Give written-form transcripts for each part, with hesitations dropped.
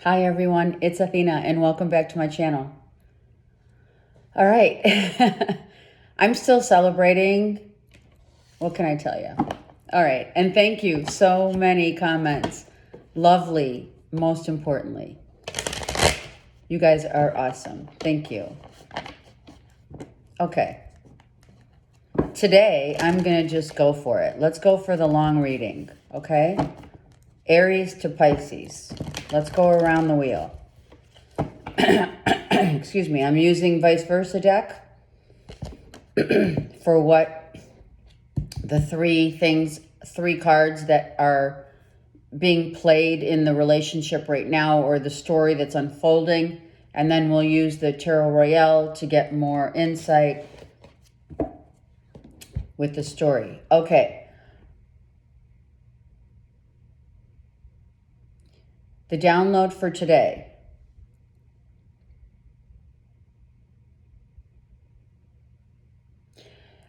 Hi everyone, it's Athena and welcome back to my channel. All right, I'm still celebrating. What can I tell you? All right, and thank you, so many comments. Lovely, most importantly. You guys are awesome, thank you. Okay, today I'm gonna just go for it. Let's go for the long reading, okay? Aries to Pisces. Let's go around the wheel. Excuse me, I'm using vice versa deck for what the three cards that are being played in the relationship right now, or the story that's unfolding. And then we'll use the Tarot Royale to get more insight with the story. Okay. The download for today.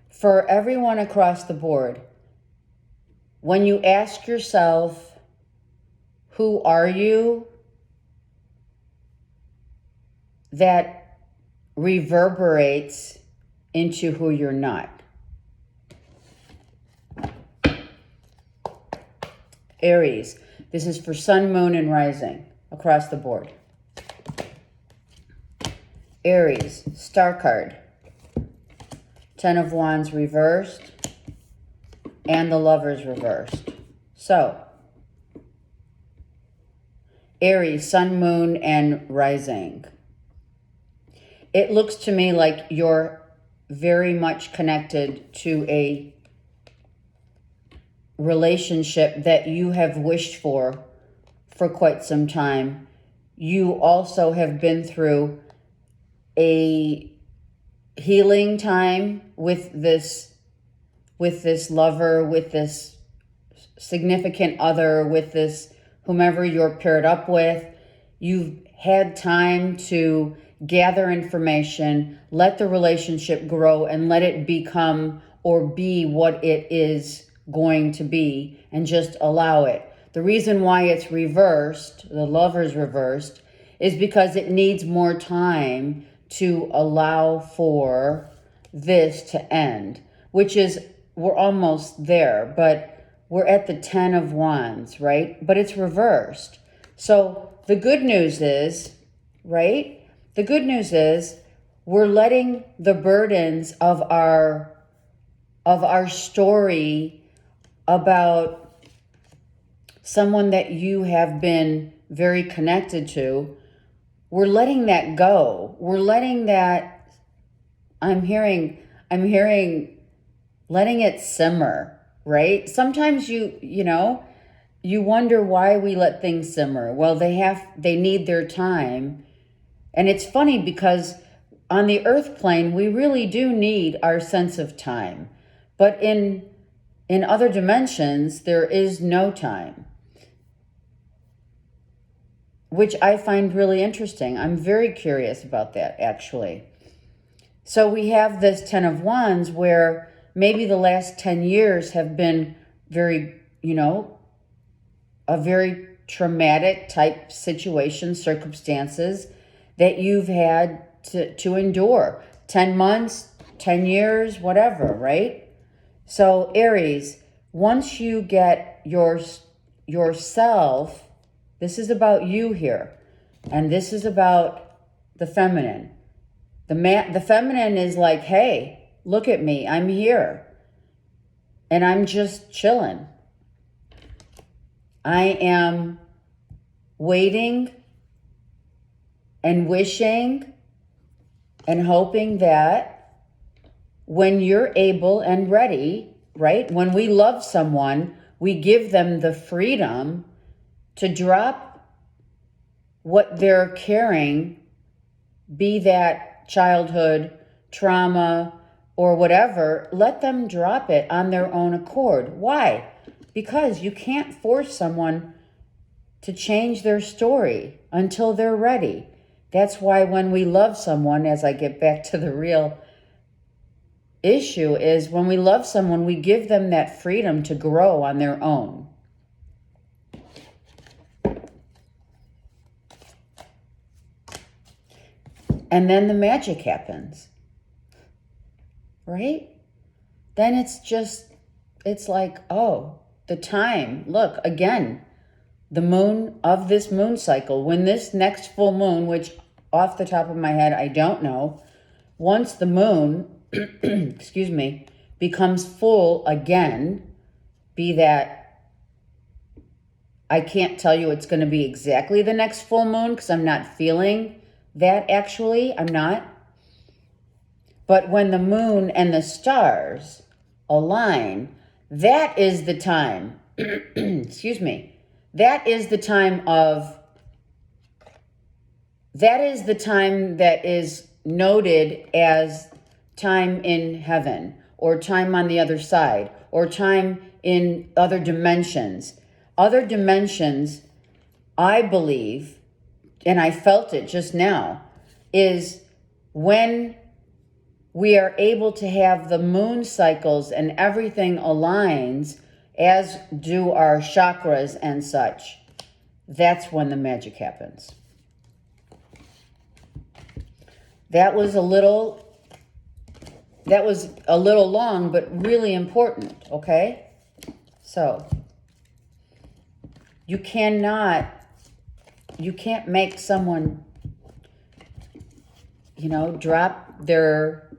For everyone across the board, when you ask yourself, who are you? That reverberates into who you're not. Aries, this is for sun, moon, and rising across the board. Aries, star card. 10 of Wands reversed and the Lovers reversed. So, Aries, sun, moon, and rising. It looks to me like you're very much connected to a relationship that you have wished for quite some time. You also have been through a healing time with this lover, with this significant other, with this whomever you're paired up with. You've had time to gather information, let the relationship grow, and let it become or be what it is going to be, and just allow it. The reason why it's reversed, the Lover's reversed, is because it needs more time to allow for this to end, which is, we're almost there, but we're at the 10 of Wands, right? But it's reversed. So the good news is, right? The good news is we're letting the burdens of our story about someone that you have been very connected to, we're letting that go. We're letting that, I'm hearing letting it simmer, right? Sometimes you wonder why we let things simmer. Well, they need their time. And it's funny because on the earth plane, we really do need our sense of time. But in other dimensions, there is no time, which I find really interesting. I'm very curious about that, actually. So we have this 10 of Wands where maybe the last 10 years have been very, a very traumatic type situation, circumstances that you've had to endure. 10 months, 10 years, whatever, right? So Aries, once you get yourself, this is about you here, and this is about the feminine. The feminine is like, hey, look at me, I'm here, and I'm just chilling. I am waiting and wishing and hoping that when you're able and ready, right? When we love someone, we give them the freedom to drop what they're carrying, be that childhood trauma or whatever. Let them drop it on their own accord. Why? Because you can't force someone to change their story until they're ready. That's why when we love someone, as I get back to the real issue, is when we love someone, we give them that freedom to grow on their own. And then the magic happens, right? Then it's like, oh, the time. Look, again, the moon of this moon cycle, when this next full moon, which off the top of my head, I don't know, once the moon, excuse me, becomes full again, be that, I can't tell you it's going to be exactly the next full moon because I'm not feeling that actually. I'm not. But when the moon and the stars align, that is the time, excuse me, that is the time that is noted as time in heaven, or time on the other side, or time in other dimensions. Other dimensions, I believe, and I felt it just now, is when we are able to have the moon cycles and everything aligns, as do our chakras and such. That's when the magic happens. That was a little long, but really important, okay? So, you can't make someone, drop their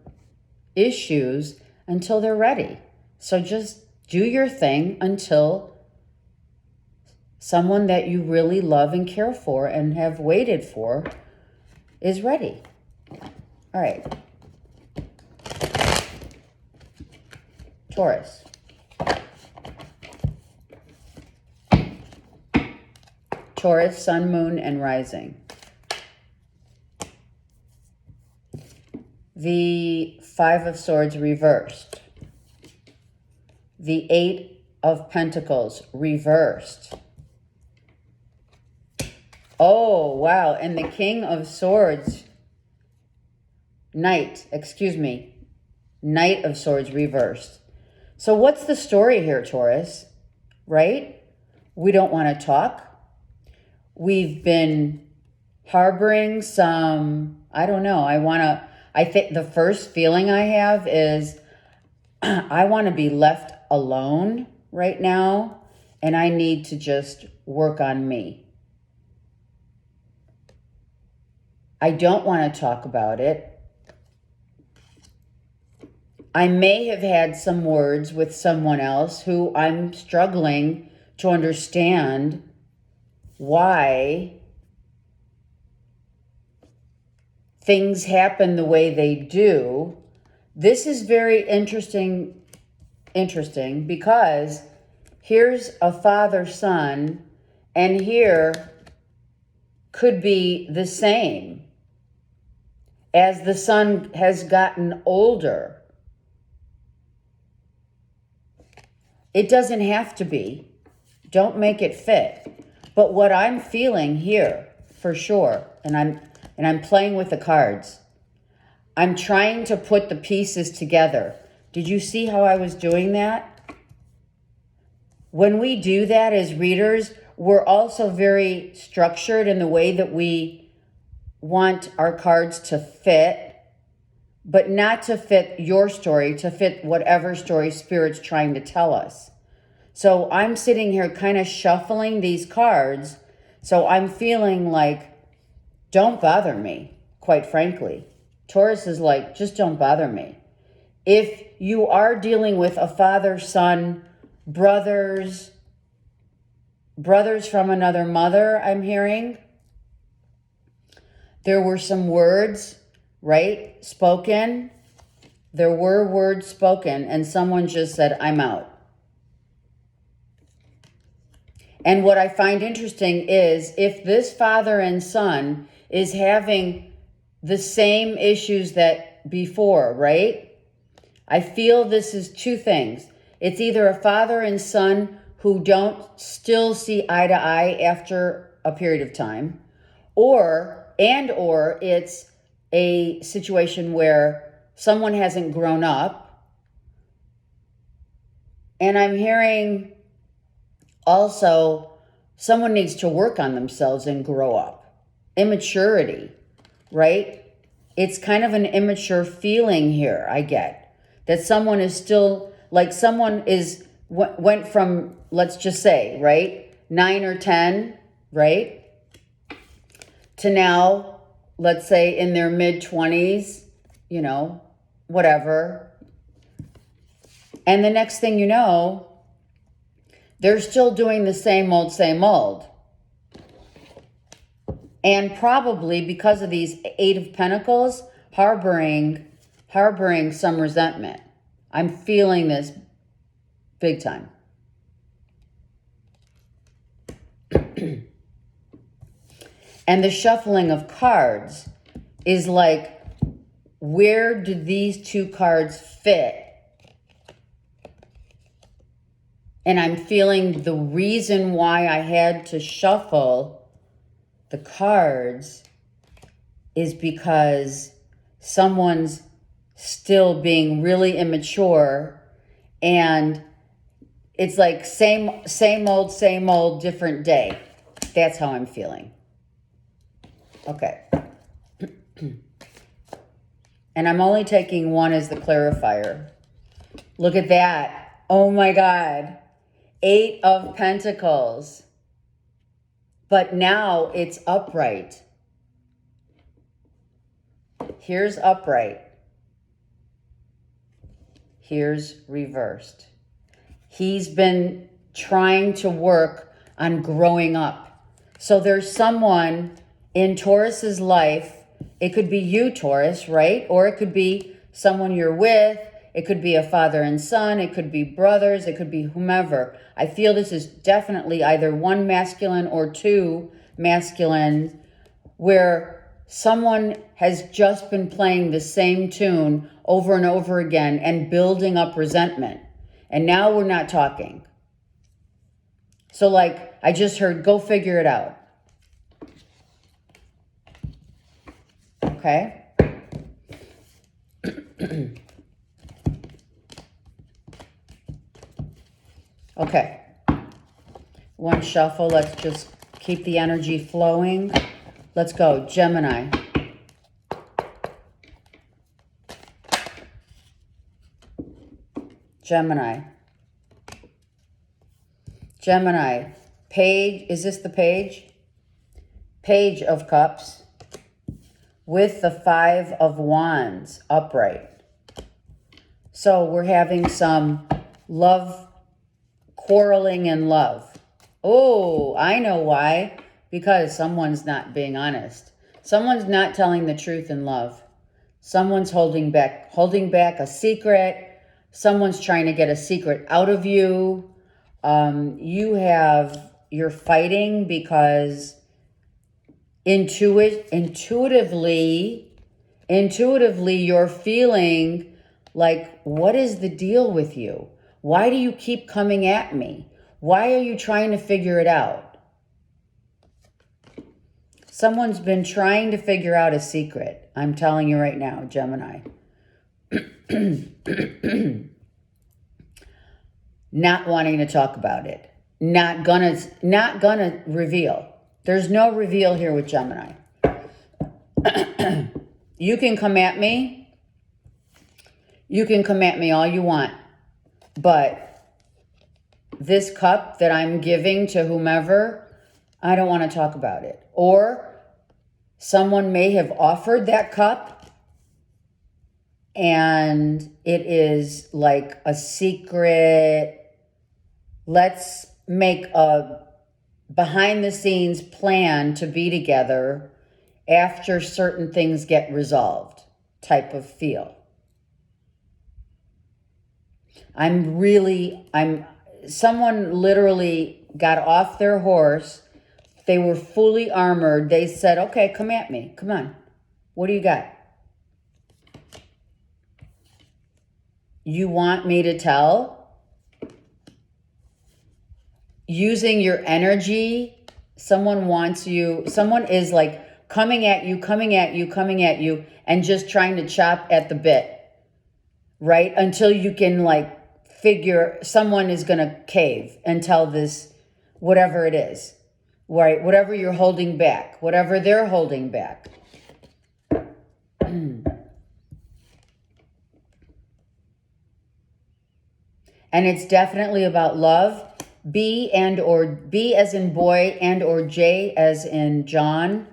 issues until they're ready. So just do your thing until someone that you really love and care for and have waited for is ready. All right. Taurus. Taurus, sun, moon, and rising. The Five of Swords reversed. The Eight of Pentacles reversed. Oh, wow. And the King of Swords, Knight of Swords reversed. So what's the story here, Taurus? Right? We don't want to talk. We've been harboring some, I don't know. I think the first feeling I have is I want to be left alone right now, and I need to just work on me. I don't want to talk about it. I may have had some words with someone else who I'm struggling to understand why things happen the way they do. This is very interesting because here's a father-son, and here could be the same as the son has gotten older. It doesn't have to be. Don't make it fit. But what I'm feeling here, for sure, and I'm playing with the cards, I'm trying to put the pieces together. Did you see how I was doing that? When we do that as readers, we're also very structured in the way that we want our cards to fit, but not to fit your story, to fit whatever story Spirit's trying to tell us. So I'm sitting here kind of shuffling these cards. So I'm feeling like, don't bother me, quite frankly. Taurus is like, just don't bother me. If you are dealing with a father, son, brothers from another mother, I'm hearing, there were some words, right, spoken. There were words spoken, and someone just said, I'm out. And what I find interesting is if this father and son is having the same issues that before, right? I feel this is two things. It's either a father and son who don't still see eye to eye after a period of time, or it's a situation where someone hasn't grown up. And I'm hearing also someone needs to work on themselves and grow up. Immaturity, right? it's kind of an immature feeling here, I get. That someone is still, like someone went from, let's just say, right, 9 or 10, right, to now, let's say in their mid-20s, you know, whatever. And the next thing you know, they're still doing the same old, same old. And probably because of these 8 of Pentacles, harboring some resentment. I'm feeling this big time. And the shuffling of cards is like, where do these 2 cards fit? And I'm feeling the reason why I had to shuffle the cards is because someone's still being really immature, and it's like same old, different day. That's how I'm feeling. Okay. And I'm only taking one as the clarifier. Look at that. Oh my God. 8 of Pentacles. But now it's upright. Here's upright. Here's reversed. He's been trying to work on growing up. So there's someone in Taurus's life. It could be you, Taurus, right? Or it could be someone you're with. It could be a father and son. It could be brothers. It could be whomever. I feel this is definitely either 1 masculine or 2 masculine, where someone has just been playing the same tune over and over again and building up resentment. And now we're not talking. So like I just heard, go figure it out. Okay? Okay. One shuffle. Let's just keep the energy flowing. Let's go. Gemini. Gemini. Gemini. Page. Is this the page? Page of Cups. With the 5 of Wands upright. So we're having some love, quarreling in love. Oh, I know why. Because someone's not being honest. Someone's not telling the truth in love. Someone's holding back a secret. Someone's trying to get a secret out of you. You're fighting because intuitively you're feeling like, what is the deal with you? Why do you keep coming at me? Why are you trying to figure it out? Someone's been trying to figure out a secret. I'm telling you right now, Gemini. Not wanting to talk about it. Not gonna reveal. There's no reveal here with Gemini. You can come at me. You can come at me all you want. But this cup that I'm giving to whomever, I don't want to talk about it. Or someone may have offered that cup and it is like a secret. Let's make a behind the scenes plan to be together after certain things get resolved type of feel. Someone literally got off their horse. They were fully armored. They said, okay, come at me. Come on. What do you got? You want me to tell? Using your energy, someone is like coming at you, and just trying to chop at the bit, right? Until you can like figure someone is going to cave and tell this, whatever it is, right? Whatever you're holding back, whatever they're holding back. And it's definitely about love. B as in boy and or J as in John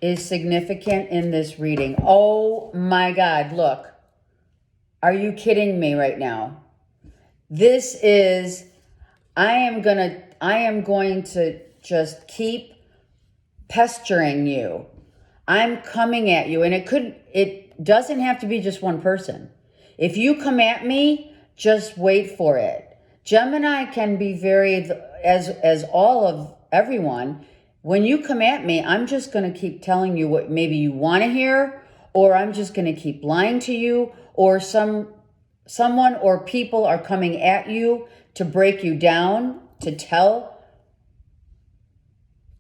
is significant in this reading. Oh my God, look. Are you kidding me right now? This is, I am going to just keep pestering you. I'm coming at you, and it doesn't have to be just one person. If you come at me, just wait for it. Gemini can be very, as all of everyone, when you come at me, I'm just going to keep telling you what maybe you want to hear, or I'm just going to keep lying to you, or someone or people are coming at you to break you down,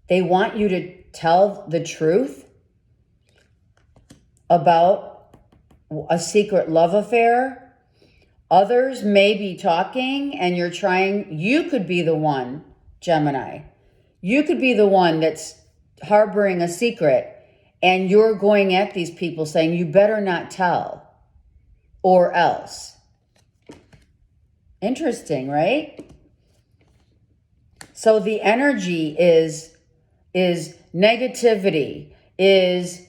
they want you to tell the truth about a secret love affair. Others may be talking and you could be the one, Gemini. You could be the one that's harboring a secret, and you're going at these people saying, you better not tell, or else. Interesting, right? So the energy is negativity, is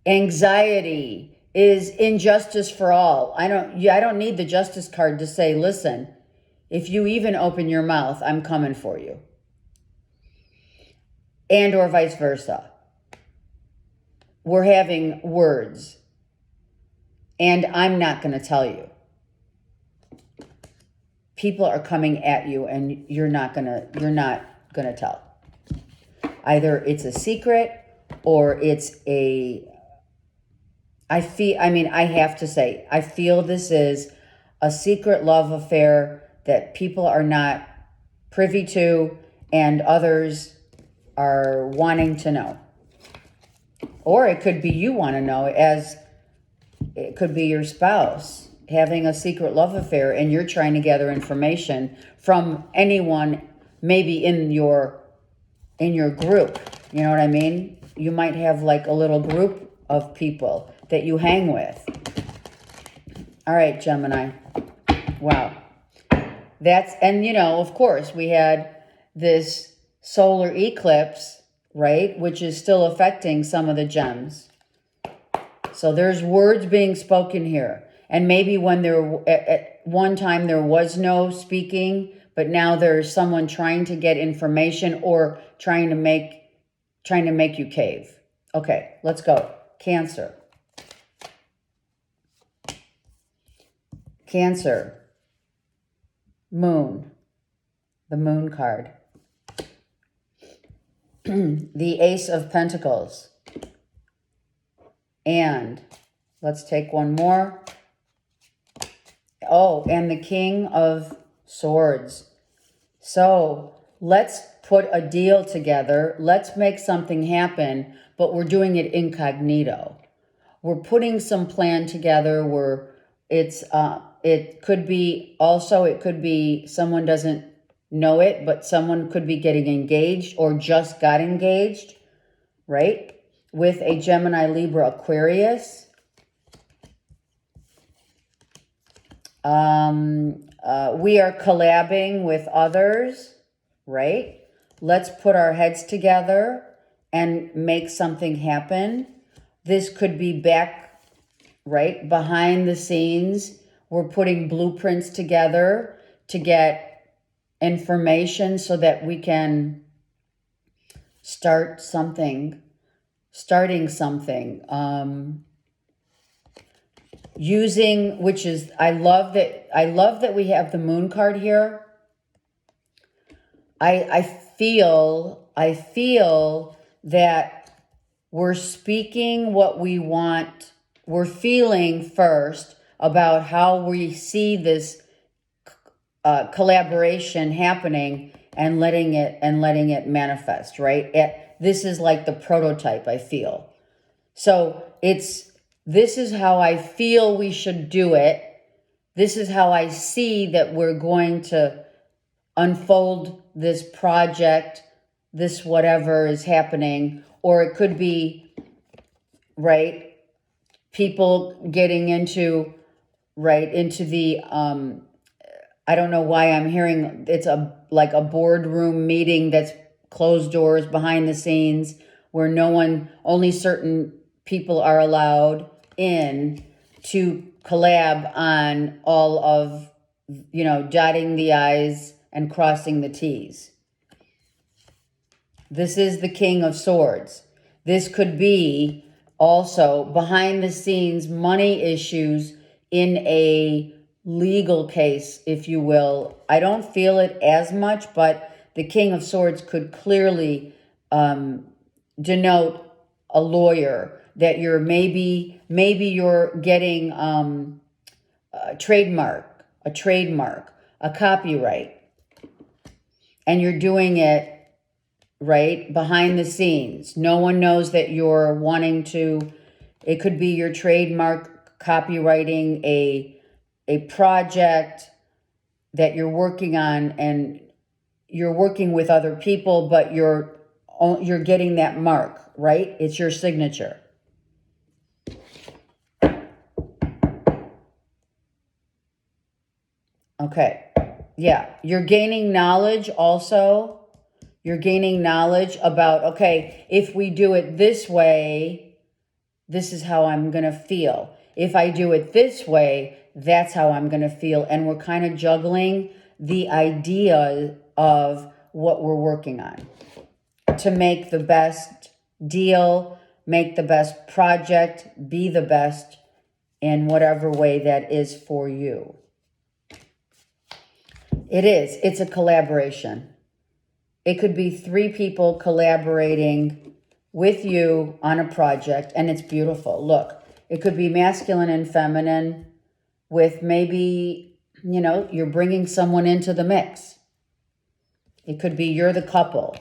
anxiety, is injustice for all. I don't need the justice card to say, listen, if you even open your mouth, I'm coming for you. And or vice versa. We're having words, and I'm not going to tell you. People are coming at you, and you're not gonna tell. Either it's a secret, or it's I have to say, I feel this is a secret love affair that people are not privy to, and others are wanting to know. Or it could be you want to know, as it could be your spouse having a secret love affair, and you're trying to gather information from anyone maybe in your group. You know what I mean? You might have like a little group of people that you hang with. All right, Gemini. Wow. And of course, we had this solar eclipse, right? Which is still affecting some of the gems. So there's words being spoken here. And maybe when at one time there was no speaking, but now there's someone trying to get information or trying to make you cave. Okay, let's go. Cancer. Cancer. Moon. The Moon card. The Ace of Pentacles. And let's take one more. Oh, and the King of Swords. So let's put a deal together. Let's make something happen, but we're doing it incognito. We're putting some plan together. It could be someone doesn't know it, but someone could be getting engaged or just got engaged, right? With a Gemini, Libra, Aquarius. We are collabing with others, right? Let's put our heads together and make something happen. This could be back, right, behind the scenes. We're putting blueprints together to get information so that we can starting something. I love that we have the Moon card here. I feel that we're speaking what we want. We're feeling first about how we see this collaboration happening, and letting it manifest, right? This is like the prototype, I feel. So this is how I feel we should do it. This is how I see that we're going to unfold this project, this whatever is happening. Or it could be, right, people getting into the I don't know why I'm hearing it's like a boardroom meeting that's closed doors behind the scenes where only certain people are allowed in to collab on all of, dotting the I's and crossing the T's. This is the King of Swords. This could be also behind the scenes money issues in a legal case, if you will. I don't feel it as much, but the King of Swords could clearly denote a lawyer that you're maybe you're getting a trademark, a copyright, and you're doing it right behind the scenes. No one knows that you're wanting to. It could be your trademark copywriting a project that you're working on, and you're working with other people, but you're getting that mark, right? It's your signature. Okay. Yeah. You're gaining knowledge also. You're gaining knowledge about, okay, if we do it this way, this is how I'm going to feel. If I do it this way, that's how I'm going to feel. And we're kind of juggling the idea of what we're working on to make the best deal, make the best project, be the best in whatever way that is for you. It's a collaboration. It could be 3 people collaborating with you on a project, and it's beautiful. Look, it could be masculine and feminine with maybe, you're bringing someone into the mix. It could be you're the couple.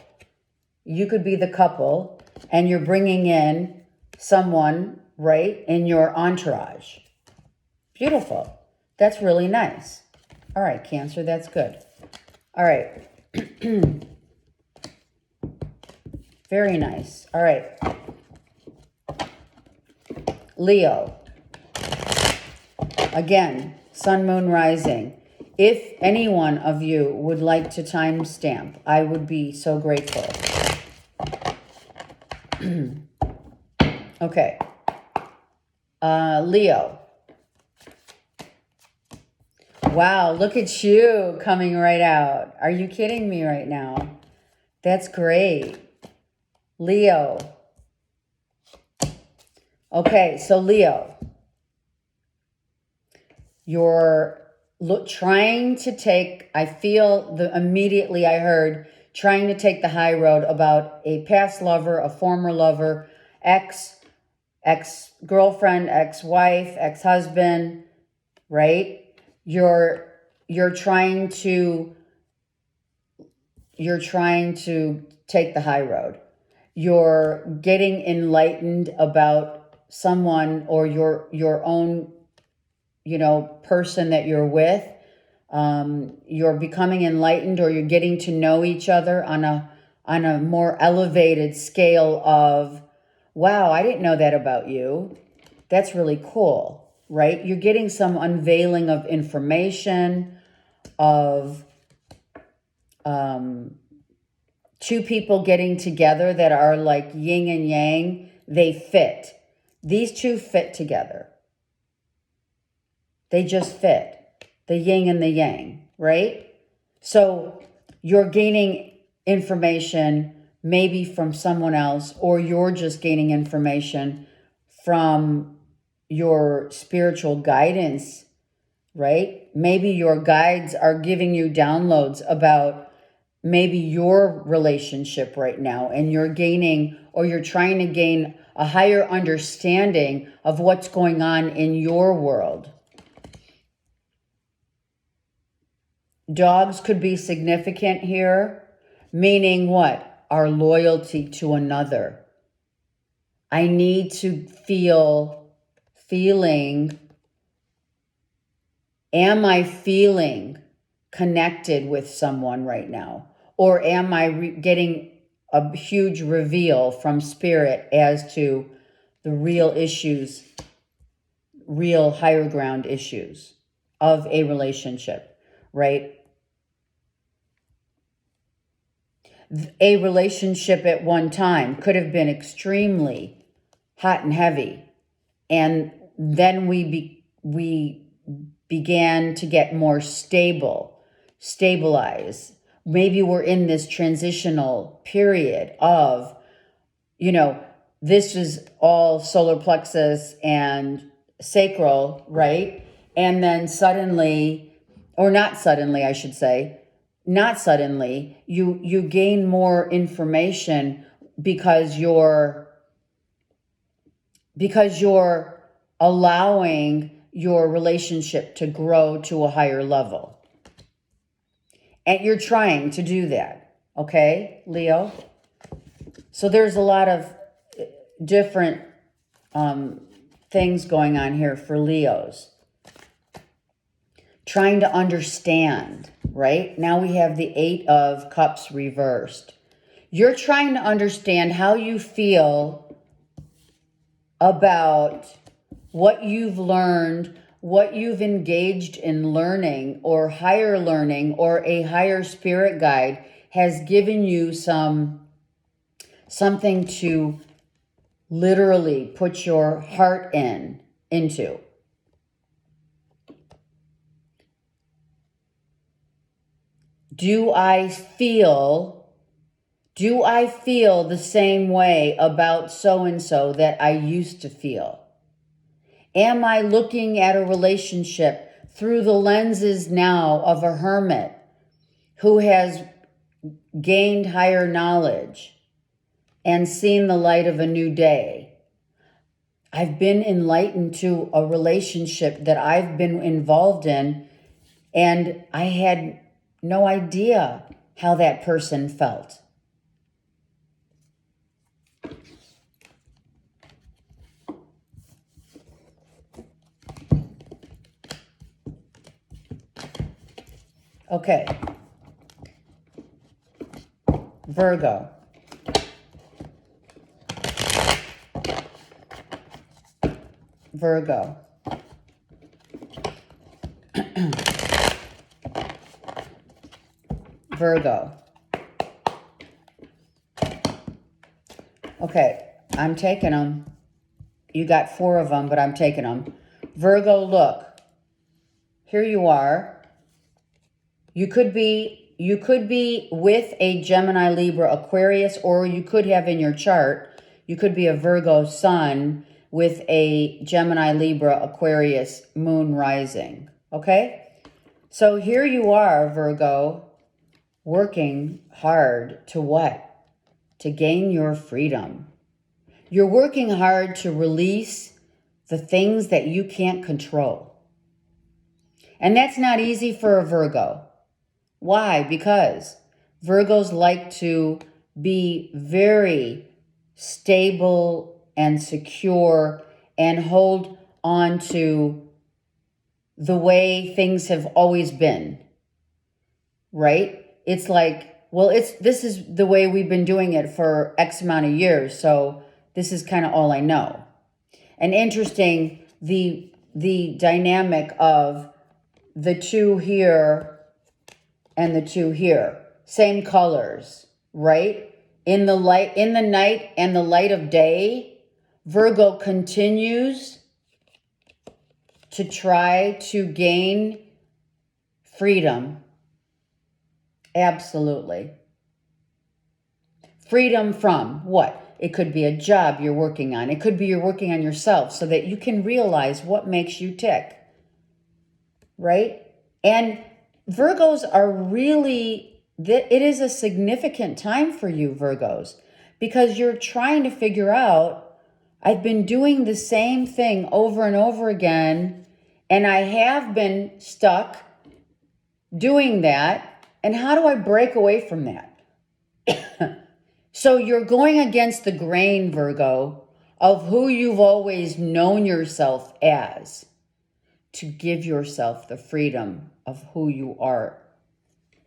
You could be the couple, and you're bringing in someone, right, in your entourage. Beautiful. That's really nice. All right, Cancer, that's good. All right. Very nice. All right. Leo. Again, Sun, Moon, Rising. If any one of you would like to timestamp, I would be so grateful. Okay. Leo. Wow, look at you coming right out. Are you kidding me right now? That's great. Leo. Okay, so Leo, you're trying to take, immediately I heard, trying to take the high road about a past lover, a former lover, ex-girlfriend, ex-wife, ex-husband, right? You're trying to take the high road. You're getting enlightened about someone or your own, person that you're with. You're becoming enlightened, or you're getting to know each other on a more elevated scale of, wow, I didn't know that about you. That's really cool, right? You're getting some unveiling of information, of 2 people getting together that are like yin and yang. They fit. These 2 fit together. They just fit. The yin and the yang, right? So you're gaining information maybe from someone else, or you're just gaining information from your spiritual guidance, right? Maybe your guides are giving you downloads about maybe your relationship right now, and you're gaining, or you're trying to gain a higher understanding of what's going on in your world. Dogs could be significant here, meaning what? Our loyalty to another. I need to am I feeling connected with someone right now? Or am I getting a huge reveal from spirit as to the real issues, real higher ground issues of a relationship, right? A relationship at one time could have been extremely hot and heavy. And then we began to get more stabilize. Maybe we're in this transitional period of, this is all solar plexus and sacral, right? And then suddenly, or not suddenly, I should say, not suddenly, you gain more information because you're allowing your relationship to grow to a higher level. And you're trying to do that, okay, Leo? So there's a lot of different things going on here for Leos. Trying to understand, right? Now we have the 8 of Cups reversed. You're trying to understand how you feel about what you've learned, what you've engaged in learning, or higher learning, or a higher spirit guide has given you something to literally put your heart into. Do I feel the same way about so-and-so that I used to feel? Am I looking at a relationship through the lenses now of a hermit who has gained higher knowledge and seen the light of a new day? I've been enlightened to a relationship that I've been involved in, and I had no idea how that person felt. Okay. Virgo. Virgo. Virgo. Okay, I'm taking them. You got 4 of them, but I'm taking them. Virgo, look. Here you are. You could be with a Gemini, Libra, Aquarius, or you could have in your chart, you could be a Virgo sun with a Gemini, Libra, Aquarius moon rising. Okay? So here you are, Virgo, working hard to what? To gain your freedom. You're working hard to release the things that you can't control. And that's not easy for a Virgo. Why? Because Virgos like to be very stable and secure and hold on to the way things have always been, right? It's like, well, this is the way we've been doing it for X amount of years, so this is kind of all I know. And interesting, the dynamic of the 2 here and the 2 here, same colors, right? In the night and the light of day, Virgo continues to try to gain freedom. Absolutely. Freedom from what? It could be a job you're working on. It could be you're working on yourself so that you can realize what makes you tick, right? And Virgos are really, it is a significant time for you, Virgos, because you're trying to figure out, I've been doing the same thing over and over again, and I have been stuck doing that, and how do I break away from that? So you're going against the grain, Virgo, of who you've always known yourself as, to give yourself the freedom of who you are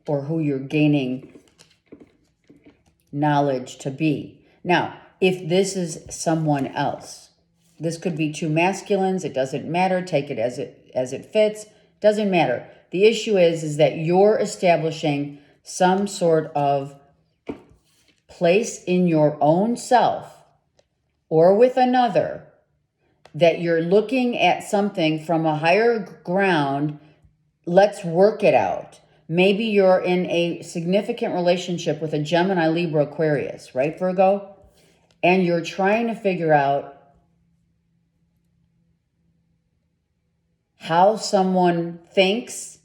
or who you're gaining knowledge to be. Now, if this is someone else, this could be 2 masculines, it doesn't matter, take it as it fits, doesn't matter. The issue is that you're establishing some sort of place in your own self or with another, that you're looking at something from a higher ground. Let's work it out. Maybe you're in a significant relationship with a Gemini, Libra, Aquarius, right, Virgo? And you're trying to figure out how someone thinks,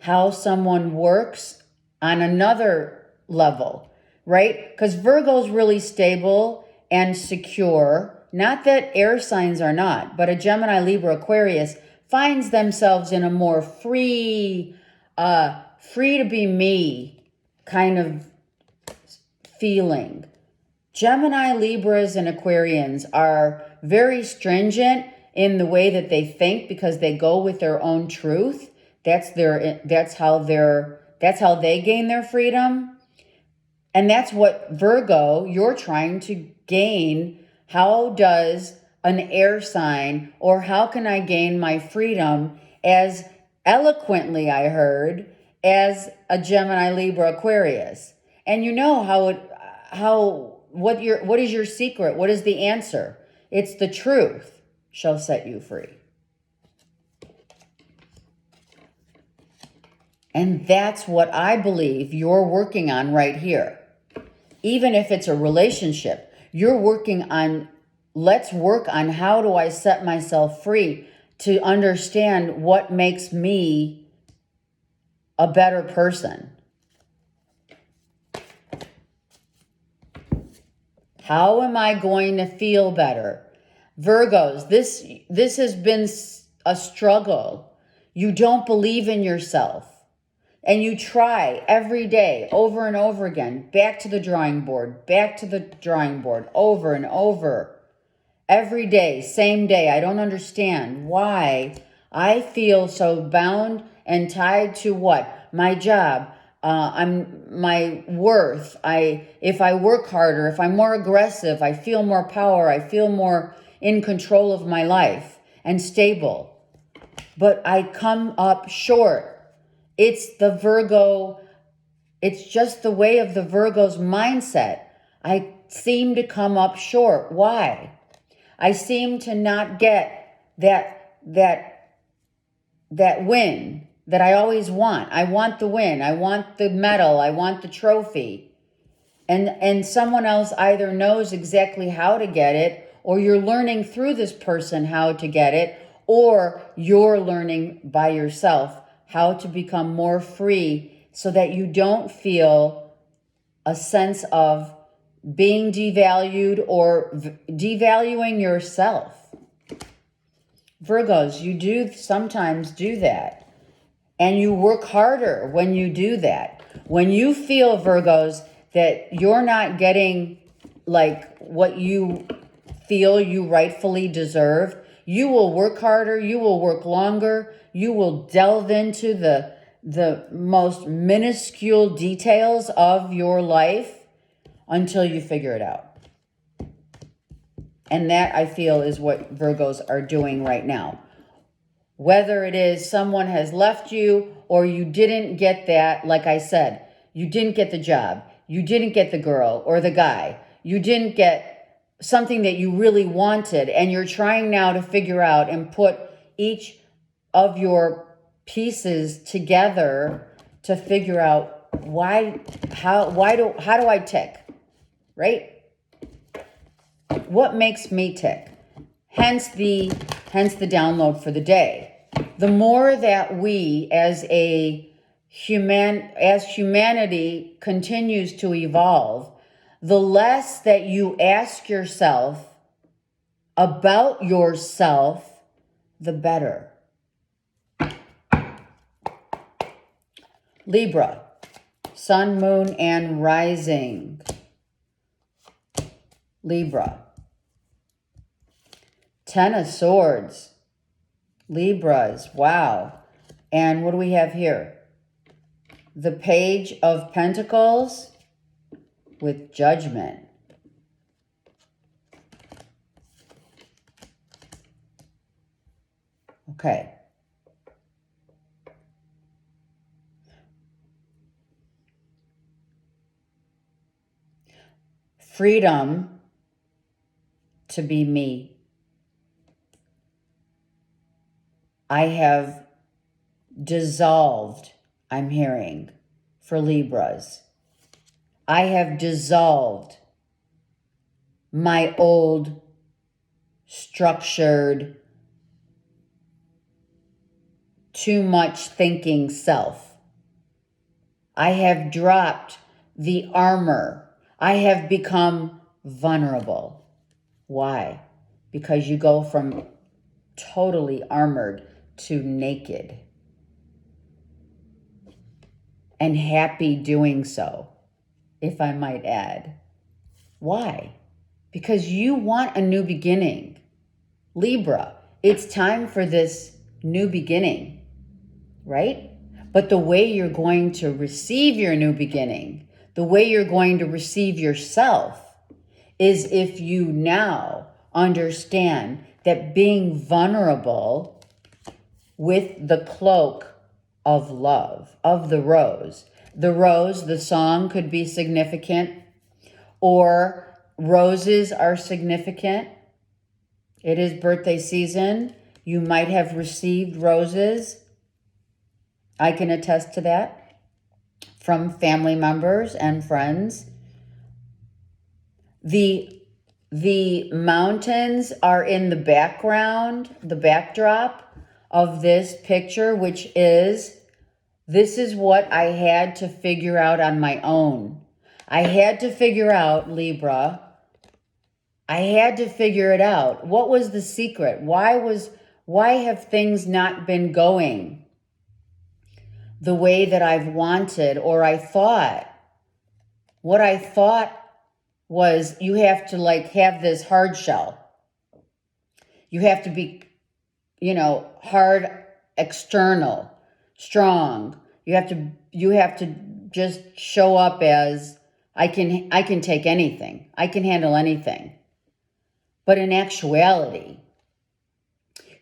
how someone works on another level, right? Because Virgo's really stable and secure. Not that air signs are not, but a Gemini, Libra, Aquarius finds themselves in a more free to be me kind of feeling. Gemini, Libras, and Aquarians are very stringent in the way that they think because they go with their own truth. That's how they gain their freedom. And that's what Virgo, you're trying to gain. How does an air sign, or how can I gain my freedom as eloquently, I heard, as a Gemini, Libra, Aquarius? And you know what is your secret? What is the answer? It's the truth shall set you free. And that's what I believe you're working on right here. Even if it's a relationship, you're working on, let's work on how do I set myself free to understand what makes me a better person. How am I going to feel better? Virgos, this has been a struggle. You don't believe in yourself. And you try every day, over and over again, back to the drawing board, over and over. Every day, same day. I don't understand why I feel so bound and tied to what? My job. My worth. If I work harder, if I'm more aggressive, I feel more power. I feel more in control of my life and stable. But I come up short. It's the Virgo. It's just the way of the Virgo's mindset. I seem to come up short. Why? I seem to not get that win that I always want. I want the win. I want the medal. I want the trophy. And someone else either knows exactly how to get it, or you're learning through this person how to get it, or you're learning by yourself how to become more free so that you don't feel a sense of being devalued or devaluing yourself. Virgos, you do sometimes do that. And you work harder when you do that. When you feel, Virgos, that you're not getting like what you feel you rightfully deserve, you will work harder, you will work longer, you will delve into the most minuscule details of your life until you figure it out. And that, I feel, is what Virgos are doing right now. Whether it is someone has left you or you didn't get that, like I said, you didn't get the job, you didn't get the girl or the guy, you didn't get something that you really wanted, and you're trying now to figure out and put each of your pieces together to figure out how do I tick, right? What makes me tick? Hence the download for the day. The more that we as humanity continues to evolve, the less that you ask yourself about yourself, the better. Libra, sun, moon, and rising. Libra. Ten of Swords. Libras, wow. And what do we have here? The Page of Pentacles with Judgment. Okay. freedom to be me. I have dissolved, I'm hearing, for Libras. I have dissolved my old structured, too much thinking self. I have dropped the armor. I have become vulnerable. Why? Because you go from totally armored to naked. And happy doing so, if I might add. Why? Because you want a new beginning. Libra, it's time for this new beginning, right? But the way you're going to receive your new beginning, the way you're going to receive yourself, is if you now understand that being vulnerable with the cloak of love, of the rose. The rose, the song could be significant, or roses are significant. It is birthday season. You might have received roses. I can attest to that from family members and friends. The mountains are in the background, the backdrop of this picture, which is, this is what I had to figure out on my own. I had to figure out, Libra, I had to figure it out. What was the secret? Why have things not been going the way that I've wanted, or I thought? What I thought was, you have to have this hard shell. You have to be, hard, external, strong. You have to just show up as, I can take anything. I can handle anything. But in actuality,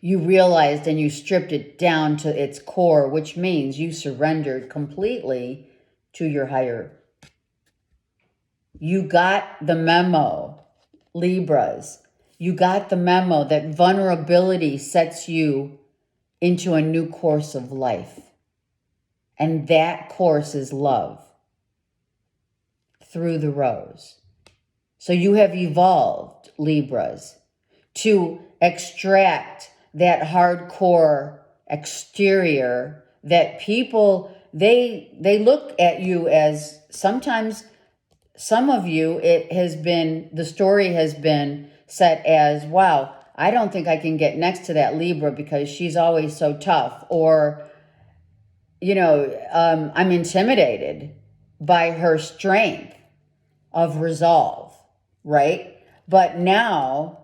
you realized and you stripped it down to its core, which means you surrendered completely to your higher. You got the memo, Libras. You got the memo that vulnerability sets you into a new course of life. And that course is love through the rose. So you have evolved, Libras, to extract that hardcore exterior that people, they look at you as, sometimes, some of you, the story has been set as, wow, I don't think I can get next to that Libra because she's always so tough. Or, I'm intimidated by her strength of resolve, right? But now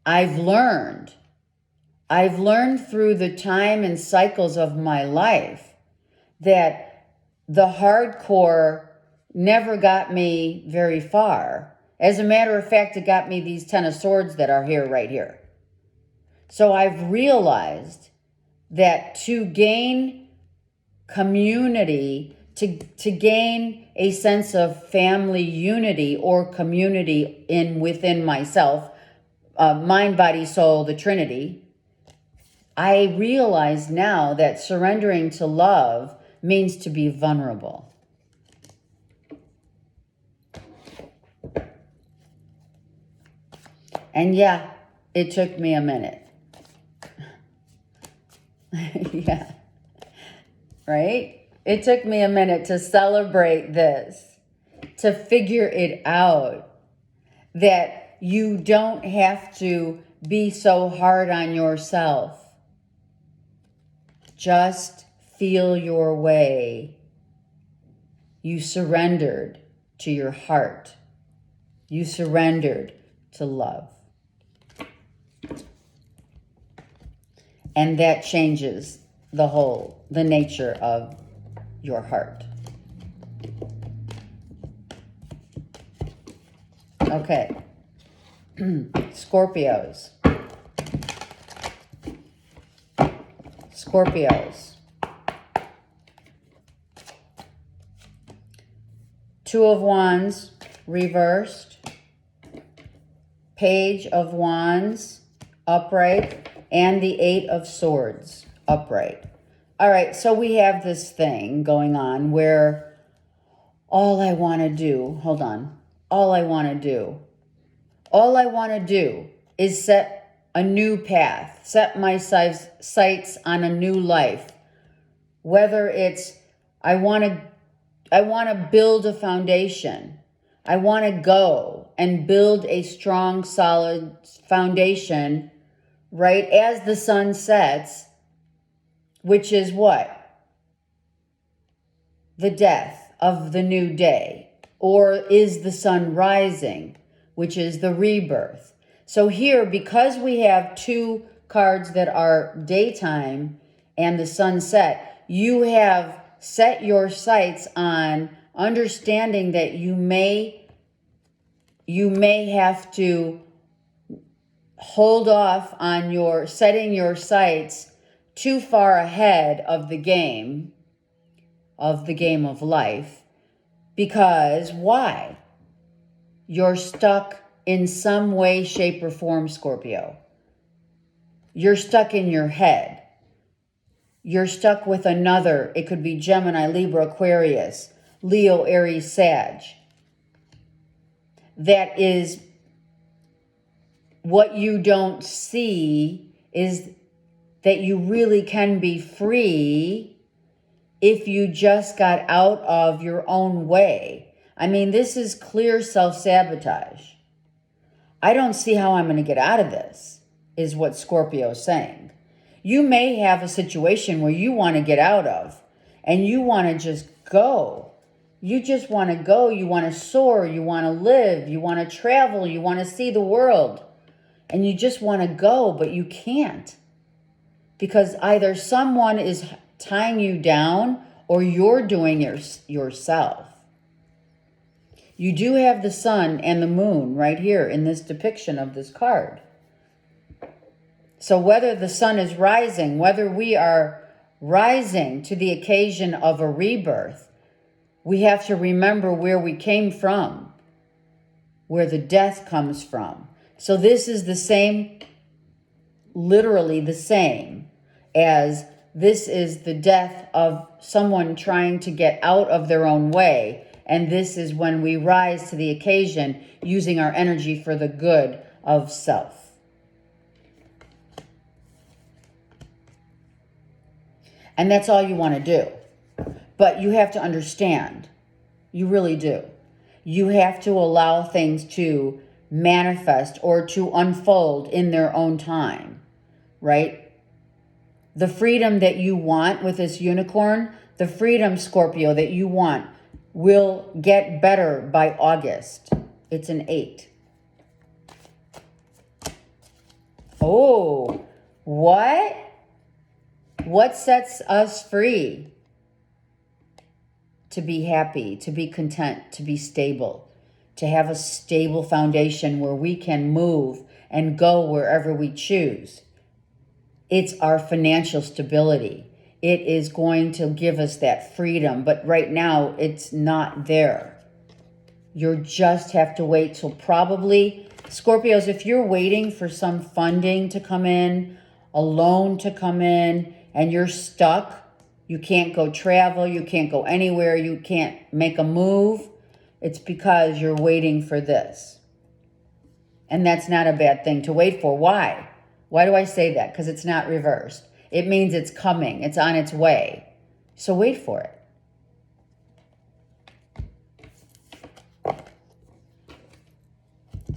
I've learned through the time and cycles of my life that the hardcore never got me very far. As a matter of fact, it got me these 10 of swords that are here, right here. So I've realized that to gain community, to gain a sense of family unity or community within myself, mind, body, soul, the Trinity, I realize now that surrendering to love means to be vulnerable. And yeah, it took me a minute. Yeah. Right? It took me a minute to celebrate this, to figure it out, that you don't have to be so hard on yourself. Just feel your way. You surrendered to your heart. You surrendered to love. And that changes the nature of your heart. Okay. Scorpios. Two of Wands, reversed, Page of Wands upright, and the Eight of Swords upright. All right, so we have this thing going on where all I want to do is set a new path, set my sights on a new life. Whether it's I want to build a foundation. I want to go and build a strong, solid foundation right as the sun sets, which is what? The death of the new day. Or is the sun rising, which is the rebirth. So here, because we have two cards that are daytime and the sunset, you have set your sights on understanding that you may have to hold off on your setting your sights too far ahead of the game of life. Because why? You're stuck in some way, shape, or form, Scorpio. You're stuck in your head. You're stuck with another. It could be Gemini, Libra, Aquarius, Leo, Aries, Sag. That is what you don't see is that you really can be free if you just got out of your own way. I mean, this is clear self-sabotage. I don't see how I'm going to get out of this, is what Scorpio is saying. You may have a situation where you want to get out of, and you want to just go. You just want to go. You want to soar. You want to live. You want to travel. You want to see the world. And you just want to go, but you can't. Because either someone is tying you down or you're doing it yourself. You do have the sun and the moon right here in this depiction of this card. So whether the sun is rising, whether we are rising to the occasion of a rebirth, we have to remember where we came from, where the death comes from. So this is the same, literally the same, as this is the death of someone trying to get out of their own way. And this is when we rise to the occasion using our energy for the good of self. And that's all you want to do. But you have to understand, you really do. You have to allow things to manifest or to unfold in their own time, right? The freedom that you want with this unicorn, the freedom, Scorpio, that you want will get better by August. It's an 8. Oh, what? What sets us free? To be happy, to be content, to be stable, to have a stable foundation where we can move and go wherever we choose. It's our financial stability. It is going to give us that freedom, but right now it's not there. You just have to wait till probably, Scorpios, if you're waiting for some funding to come in, a loan to come in, and you're stuck, you can't go travel, you can't go anywhere, you can't make a move, it's because you're waiting for this. And that's not a bad thing to wait for. Why? Why do I say that? Because it's not reversed. It means it's coming. It's on its way. So wait for it.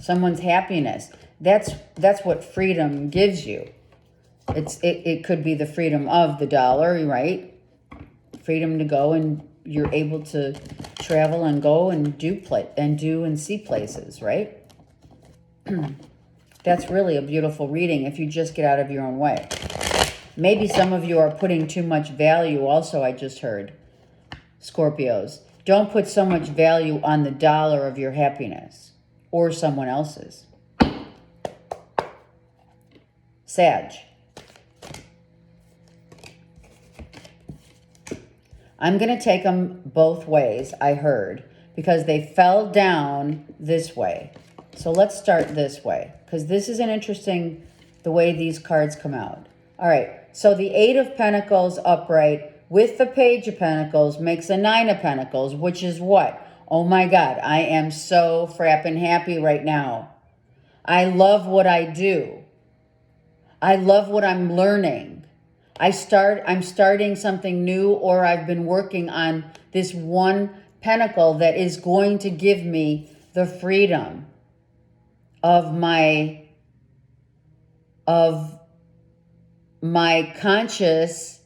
Someone's happiness. That's what freedom gives you. It could be the freedom of the dollar, right? Freedom to go, and you're able to travel and go and do and see places, right? That's really a beautiful reading if you just get out of your own way. Maybe some of you are putting too much value also, I just heard. Scorpios, don't put so much value on the dollar of your happiness or someone else's. Sag. I'm going to take them both ways, I heard, because they fell down this way. So let's start this way, because this is an interesting, the way these cards come out. All right, so the 8 of Pentacles upright with the Page of Pentacles makes a 9 of Pentacles, which is what? Oh my God, I am so frapping happy right now. I love what I do. I love what I'm learning. I'm starting something new, or I've been working on this one pentacle that is going to give me the freedom of my conscious.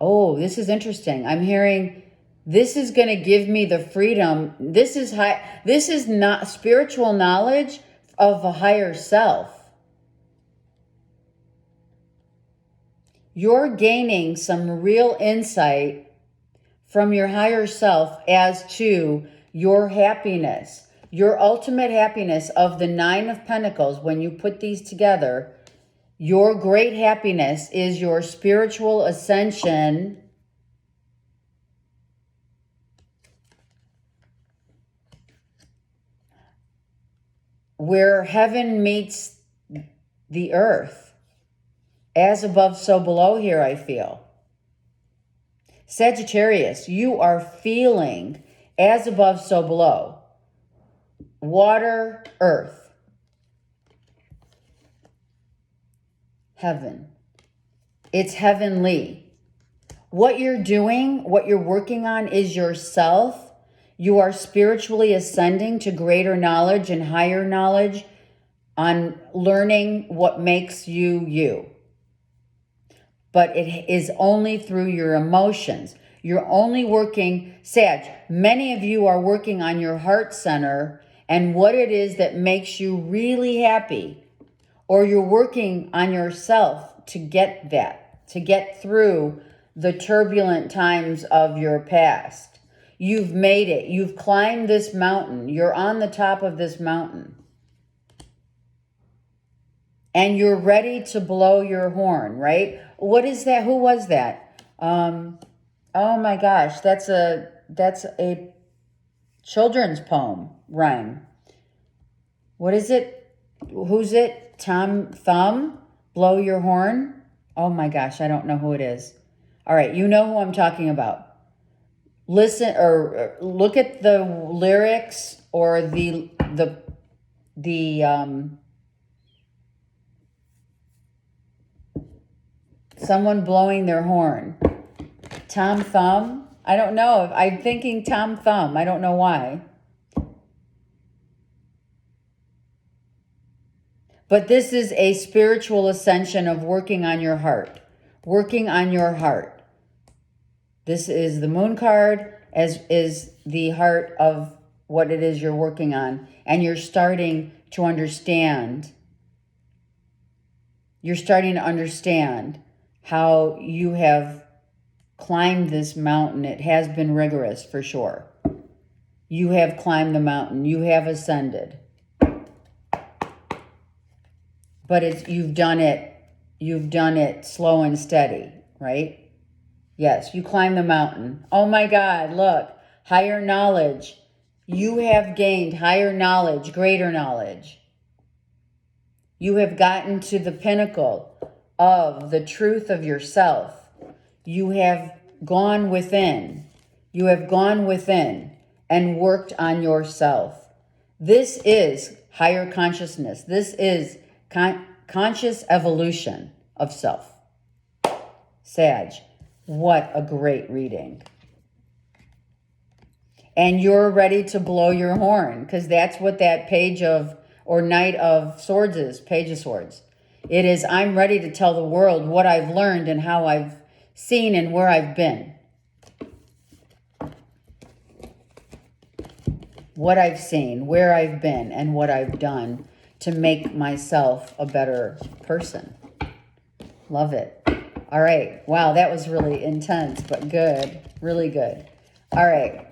Oh, this is interesting. I'm hearing this is going to give me the freedom. This is not spiritual knowledge of a higher self. You're gaining some real insight from your higher self as to your happiness, your ultimate happiness of the 9 of Pentacles. When you put these together, your great happiness is your spiritual ascension, where heaven meets the earth. As above, so below here, I feel. Sagittarius, you are feeling as above, so below. Water, earth. Heaven. It's heavenly. What you're doing, what you're working on is yourself. You are spiritually ascending to greater knowledge and higher knowledge on learning what makes you you. But it is only through your emotions. You're only working, Sag, many of you are working on your heart center and what it is that makes you really happy. Or you're working on yourself to get that, to get through the turbulent times of your past. You've made it. You've climbed this mountain. You're on the top of this mountain. And you're ready to blow your horn, right? What is that? Who was that? Oh my gosh, that's a children's poem rhyme. What is it? Who's it? Tom Thumb? Blow your horn? Oh my gosh, I don't know who it is. All right, you know who I'm talking about. Listen or look at the lyrics or the someone blowing their horn. Tom Thumb? I don't know. I'm thinking Tom Thumb. I don't know why. But this is a spiritual ascension of working on your heart. Working on your heart. This is the moon card, as is the heart of what it is you're working on. And you're starting to understand. You're starting to understand how you have climbed this mountain. It has been rigorous for sure. You have climbed the mountain. You have ascended. But you've done it slow and steady, right? Yes, you climb the mountain. Oh my God, look, higher knowledge. You have gained higher knowledge, greater knowledge. You have gotten to the pinnacle of the truth of yourself. You have gone within. You have gone within and worked on yourself. This is higher consciousness. This is conscious evolution of self. Sag, what a great reading. And you're ready to blow your horn, because that's what that page of, or Knight of Swords is, Page of Swords. It is, I'm ready to tell the world what I've learned and how I've seen and where I've been. What I've seen, where I've been, and what I've done to make myself a better person. Love it. All right. Wow, that was really intense, but good. Really good. All right.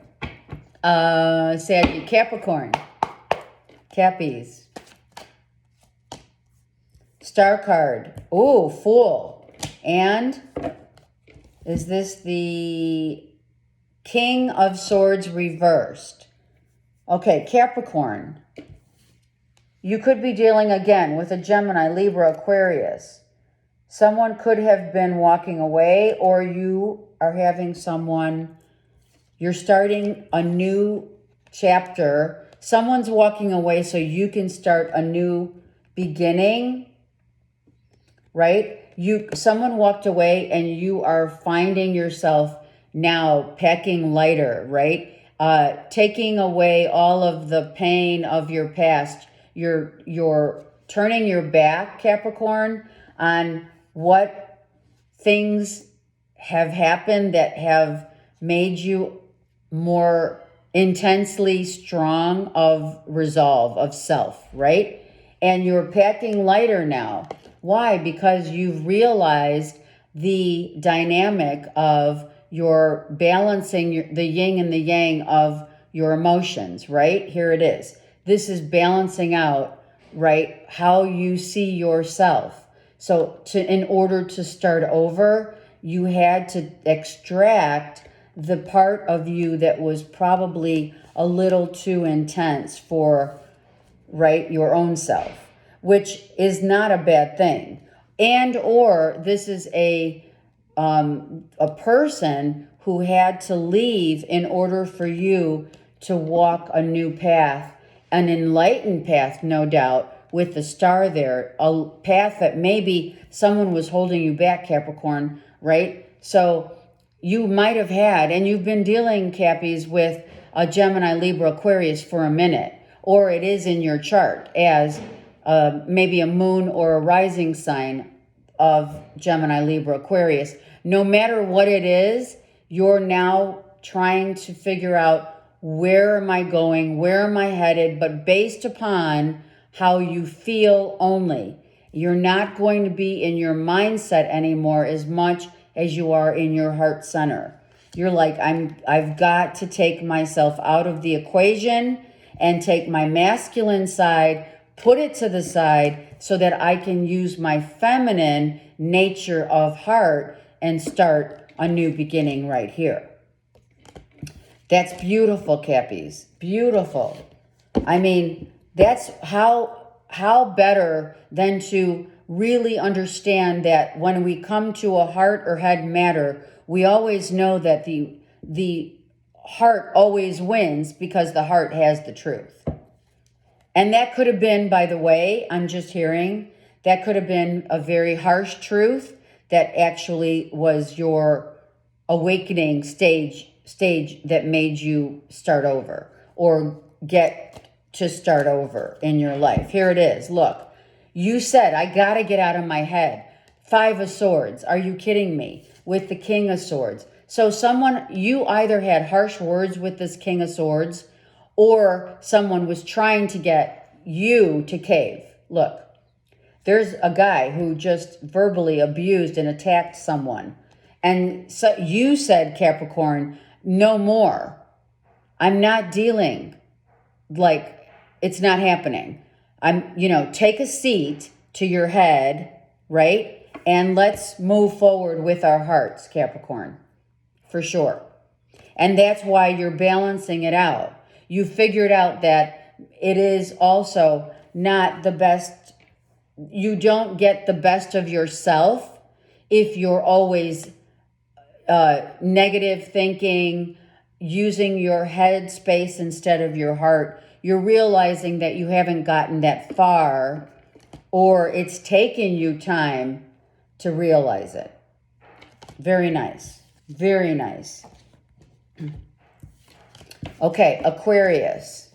Sag, Capricorn. Cappies. Star card. Oh, Fool. And is this the King of Swords reversed. Okay, Capricorn. You could be dealing again with a Gemini, Libra, Aquarius. Someone could have been walking away, or you are having someone, you're starting a new chapter. Someone's walking away so you can start a new beginning, right? Someone walked away and you are finding yourself now packing lighter, right? Taking away all of the pain of your past. You're turning your back, Capricorn, on what things have happened that have made you more intensely strong of resolve, of self, right? And you're packing lighter now. Why? Because you've realized the dynamic of your balancing the yin and the yang of your emotions, right? Here it is. This is balancing out, right, how you see yourself. So in order to start over, you had to extract the part of you that was probably a little too intense for, right, your own self, which is not a bad thing. And or this is a person who had to leave in order for you to walk a new path, an enlightened path, no doubt, with the star there, a path that maybe someone was holding you back, Capricorn, right? So you might have had, and you've been dealing, Cappies, with a Gemini, Libra, Aquarius for a minute, or it is in your chart as maybe a moon or a rising sign of Gemini, Libra, Aquarius. No matter what it is, you're now trying to figure out, where am I going? Where am I headed? But based upon how you feel only. You're not going to be in your mindset anymore as much as you are in your heart center. You're like, I've got to take myself out of the equation and take my masculine side, put it to the side so that I can use my feminine nature of heart and start a new beginning right here. That's beautiful, Cappies. Beautiful. I mean, that's how better than to really understand that when we come to a heart or head matter, we always know that the heart always wins because the heart has the truth. And that could have been, by the way, I'm just hearing, that could have been a very harsh truth that actually was your awakening stage that made you start over or get to start over in your life. Here it is. Look, you said, I got to get out of my head. 5 of Swords. Are you kidding me? With the King of Swords. So you either had harsh words with this King of Swords, or someone was trying to get you to cave. Look, there's a guy who just verbally abused and attacked someone. And so you said, Capricorn, no more. I'm not dealing, like, it's not happening. Take a seat to your head, right? And let's move forward with our hearts, Capricorn, for sure. And that's why you're balancing it out. You figured out that it is also not the best. You don't get the best of yourself if you're always negative thinking, using your head space instead of your heart. You're realizing that you haven't gotten that far, or it's taken you time to realize it. Very nice. Very nice. Okay, Aquarius.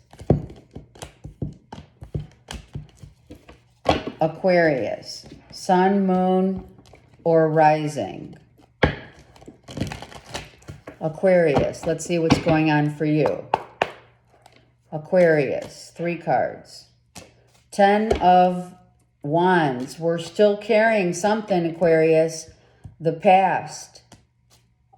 Aquarius. Sun, moon, or rising. Aquarius. Let's see what's going on for you. Aquarius. 3 cards. 10 of Wands. We're still carrying something, Aquarius. The past.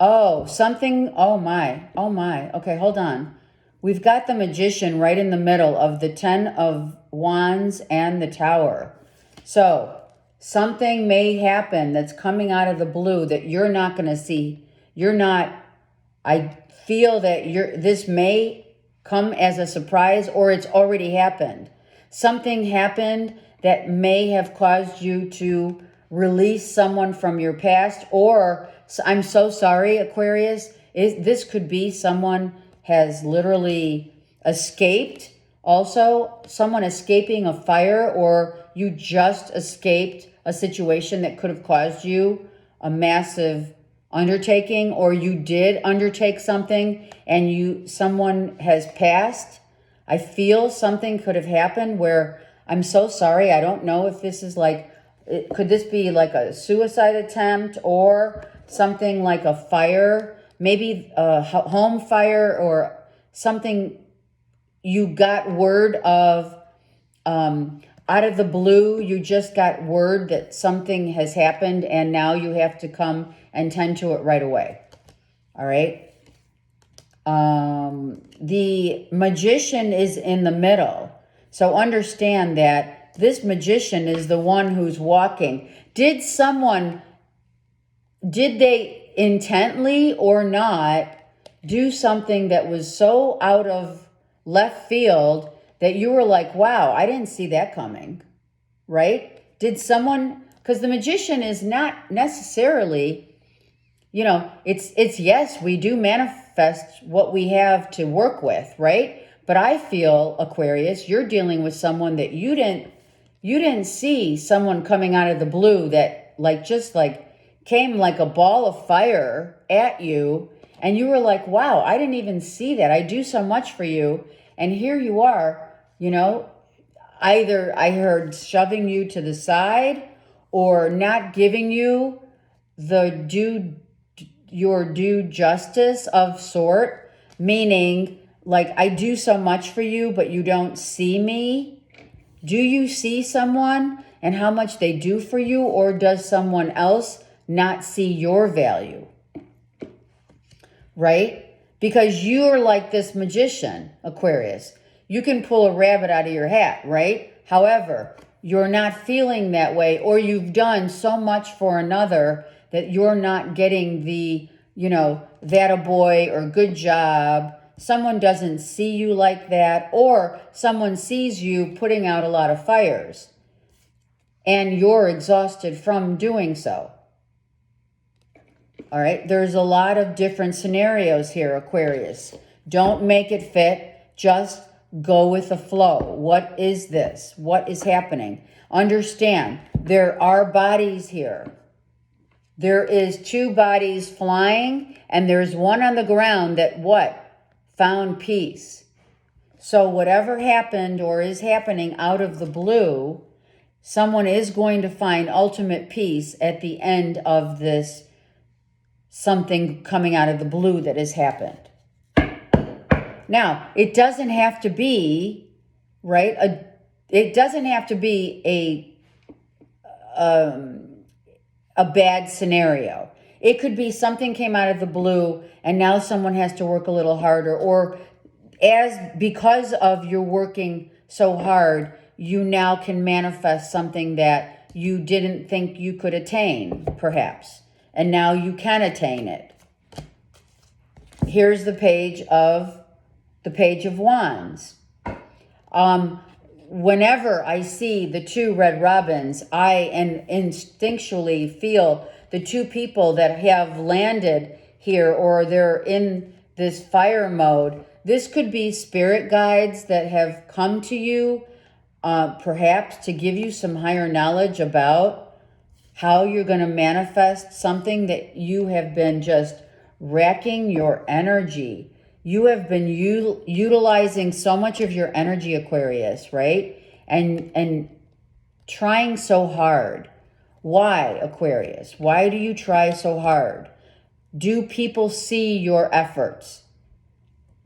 Oh, something. Oh my. Oh my. Okay, hold on. We've got the Magician right in the middle of the 10 of Wands and the Tower. So something may happen that's coming out of the blue that you're not going to see. I feel that this may come as a surprise, or it's already happened. Something happened that may have caused you to release someone from your past, or I'm so sorry, Aquarius. This could be someone has literally escaped. Also, someone escaping a fire, or you just escaped a situation that could have caused you a massive undertaking, or you did undertake something and someone has passed. I feel something could have happened where I'm so sorry. I don't know if this is could this be like a suicide attempt or something like a fire, maybe a home fire or something. You got word of, out of the blue, you just got word that something has happened and now you have to come and tend to it right away. All right. The Magician is in the middle. So understand that this Magician is the one who's walking. Did they intently or not do something that was so out of left field that you were like, wow, I didn't see that coming, right? Did someone, because the Magician is not necessarily, it's yes, we do manifest what we have to work with, right? But I feel, Aquarius, you're dealing with someone that you didn't see someone coming out of the blue that just came like a ball of fire at you. And you were like, wow, I didn't even see that. I do so much for you. And here you are, either I heard shoving you to the side or not giving you your due justice of sort, meaning I do so much for you, but you don't see me. Do you see someone and how much they do for you, or does someone else not see your value? Right? Because you're like this Magician, Aquarius. You can pull a rabbit out of your hat, right? However, you're not feeling that way, or you've done so much for another that you're not getting the, that a boy or good job. Someone doesn't see you like that, or someone sees you putting out a lot of fires and you're exhausted from doing so. All right, there's a lot of different scenarios here, Aquarius. Don't make it fit. Just go with the flow. What is this? What is happening? Understand, there are bodies here. There is 2 bodies flying, and there's one on the ground that found peace. So whatever happened or is happening out of the blue, someone is going to find ultimate peace at the end of this something coming out of the blue that has happened. Now, it doesn't have to be, right? It doesn't have to be a bad scenario. It could be something came out of the blue and now someone has to work a little harder, or because of your working so hard, you now can manifest something that you didn't think you could attain, perhaps. And now you can attain it. Here's the Page of Wands. Whenever I see the 2 red robins, I instinctually feel the 2 people that have landed here, or they're in this fire mode. This could be spirit guides that have come to you, perhaps to give you some higher knowledge about how you're going to manifest something that you have been just racking your energy. You have been utilizing so much of your energy, Aquarius, right? And trying so hard. Why, Aquarius? Why do you try so hard? Do people see your efforts?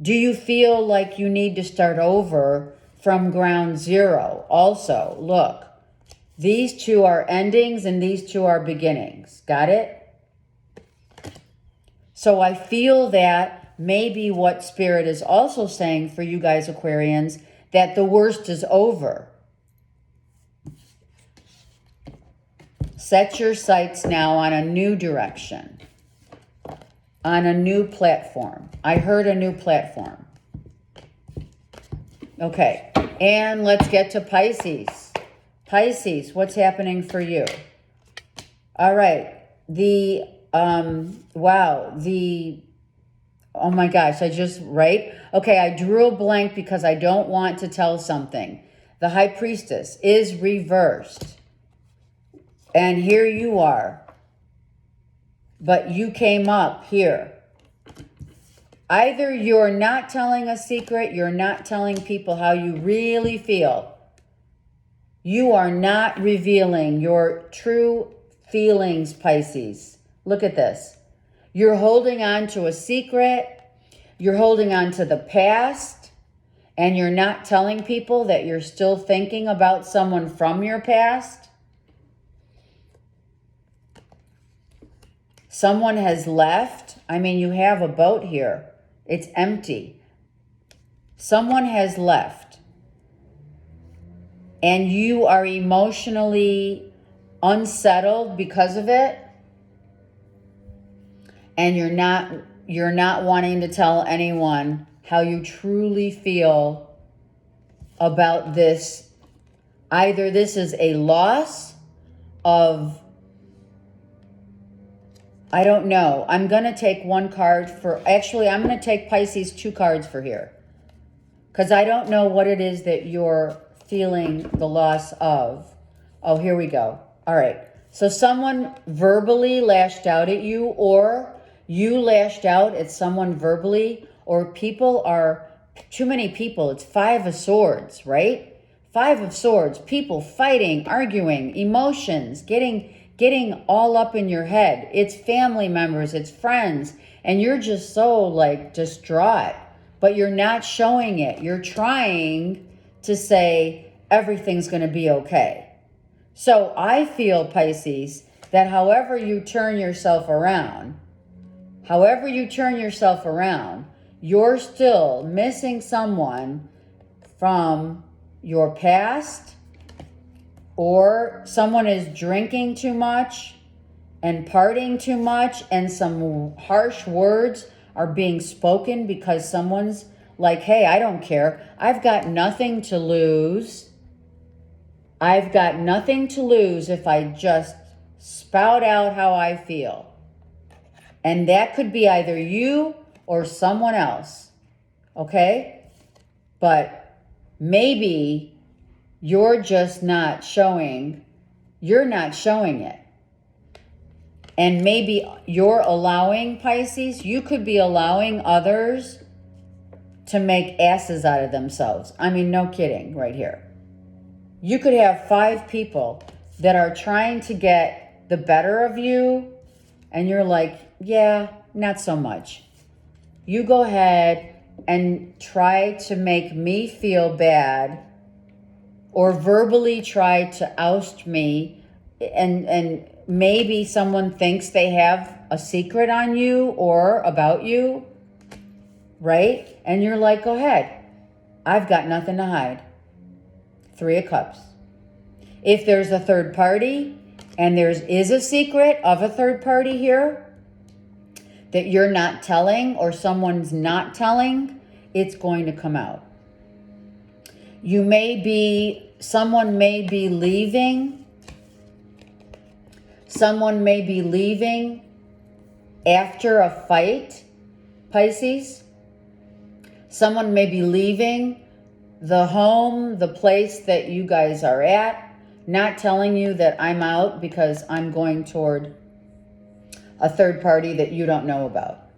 Do you feel like you need to start over from ground zero? Also, look. These 2 are endings and these 2 are beginnings. Got it? So I feel that maybe what Spirit is also saying for you guys, Aquarians, that the worst is over. Set your sights now on a new direction. on a new platform. I heard a new platform. Okay, and let's get to Pisces. Pisces, what's happening for you? All right, oh my gosh, Okay, I drew a blank because I don't want to tell something. The High Priestess is reversed. And here you are. But you came up here. Either you're not telling a secret, you're not telling people how you really feel. You are not revealing your true feelings, Pisces. Look at this. You're holding on to a secret. You're holding on to the past. And you're not telling people that you're still thinking about someone from your past. Someone has left. I mean, you have a boat here. It's empty. Someone has left. And you are emotionally unsettled because of it. And you're not wanting to tell anyone how you truly feel about this. Either this is a loss of, I don't know. I'm going to take one card for, actually, I'm going to take Pisces 2 cards for here. Because I don't know what it is that you're feeling the loss of. Oh, here we go. All right. So someone verbally lashed out at you, or you lashed out at someone verbally, or people are, too many people. It's 5 of Swords, right? 5 of Swords, people fighting, arguing, emotions, getting all up in your head. It's family members, it's friends, and you're just so like distraught, but you're not showing it. You're trying to say everything's going to be okay. So I feel, Pisces, that however you turn yourself around, you're still missing someone from your past, or someone is drinking too much and partying too much, and some harsh words are being spoken because someone's like, hey, I don't care. I've got nothing to lose. I've got nothing to lose if I just spout out how I feel. And that could be either you or someone else. Okay? But maybe you're just not showing it. And maybe you're allowing, Pisces, you could be allowing others to make asses out of themselves. I mean, no kidding right here. You could have 5 people that are trying to get the better of you, and you're like, yeah, not so much. You go ahead and try to make me feel bad, or verbally try to oust me, and maybe someone thinks they have a secret on you or about you, right? And you're like, go ahead. I've got nothing to hide. 3 of Cups. If there's a third party, and there is a secret of a third party here that you're not telling, or someone's not telling, it's going to come out. Someone may be leaving. Someone may be leaving after a fight, Pisces. Someone may be leaving the home, the place that you guys are at, not telling you that I'm out because I'm going toward a third party that you don't know about.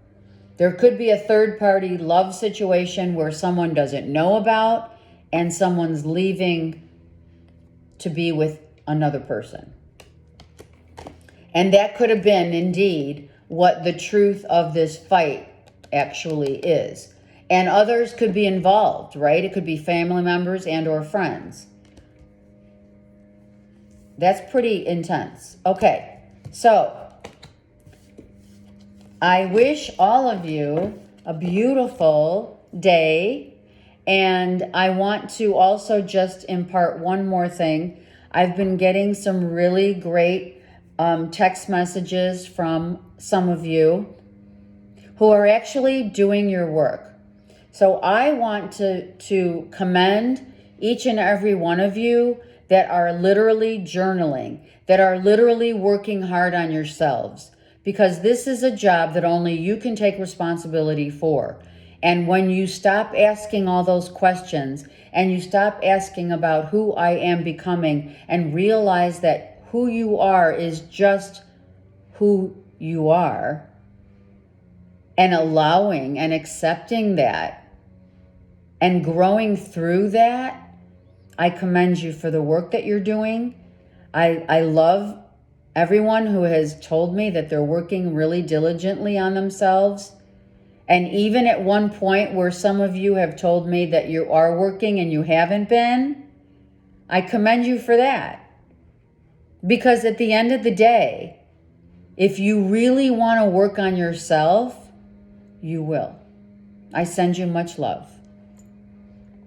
There could be a third party love situation where someone doesn't know about, and someone's leaving to be with another person. And that could have been indeed what the truth of this fight actually is. And others could be involved, right? It could be family members and or friends. That's pretty intense. Okay, so I wish all of you a beautiful day. And I want to also just impart one more thing. I've been getting some really great text messages from some of you who are actually doing your work. So I want to commend each and every one of you that are literally journaling, that are literally working hard on yourselves, because this is a job that only you can take responsibility for. And when you stop asking all those questions and you stop asking about who I am becoming and realize that who you are is just who you are, and allowing and accepting that and growing through that, I commend you for the work that you're doing. I love everyone who has told me that they're working really diligently on themselves. And even at one point where some of you have told me that you are working and you haven't been, I commend you for that. Because at the end of the day, if you really want to work on yourself, you will. I send you much love.